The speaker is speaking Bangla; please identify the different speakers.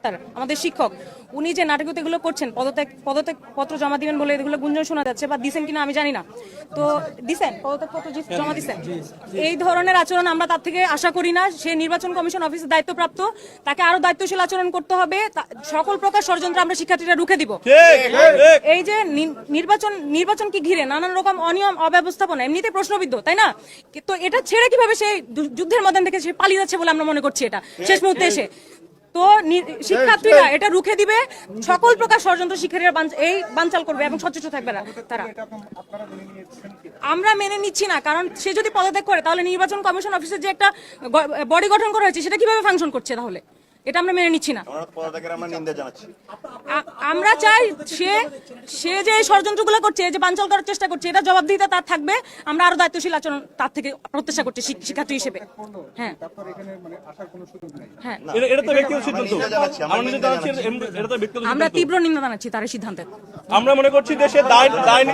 Speaker 1: ডাক্তার, আমাদের শিক্ষক, উনি যে নাটকীয়তা এগুলো করছেন, পদত্যাগ পত্র জমা দিবেন বলে এগুলো গুঞ্জন শোনা যাচ্ছে, বা দিছেন কিনা আমি জানি না। তো দিছেন পদত্যাগ পত্র জমা দিছেন, এই ধরনের আচরণ আমরা তার থেকে আশা করি না। সে নির্বাচন কমিশন অফিসের দায়িত্বপ্রাপ্ত, তাকে আরো দায়িত্বশীল আচরণ করতে হবে। সকল প্রকার ষড়যন্ত্র আমরা শিক্ষার্থীরা রুখে দিব। এই যে নির্বাচনকে ঘিরে নানান রকম অনিয়ম অব্যবস্থাপনা এমনিতে প্রশ্নবিদ্ধ, তাই না? তো এটা ছেড়ে কিভাবে সে যুদ্ধের ময়দান থেকে সে পালিয়ে যাচ্ছে বলে আমরা মনে করছি এটা শেষ মুহূর্তে এসে। তো শিক্ষার্থীরা এটা রুখে দিবে, সকল প্রকার ষড়যন্ত্র শিক্ষার্থীরা এই বানচাল করবে এবং সচেষ্ট থাকবে না তারা। আমরা মেনে নিচ্ছি না, কারণ সে যদি পদত্যাগ করে তাহলে নির্বাচন কমিশন অফিসের যে একটা বডি গঠন করা হয়েছে সেটা কিভাবে ফাংশন করছে, তাহলে এটা আমরা মেনে নিচ্ছি না। আমরা চাই সে যে ষড়যন্ত্রগুলো করছে, যে বানচাল করার চেষ্টা করছে, এটা জবাবদিহিতা তার থাকবে। আমরা আরো দায়িত্বশীল আচরণ তার থেকে প্রত্যাশা করছি শিক্ষার্থী হিসেবে। হ্যাঁ, আমরা তীব্র নিন্দা জানাচ্ছি তার সিদ্ধান্তে।
Speaker 2: আমরা মনে করছি দেশে দায়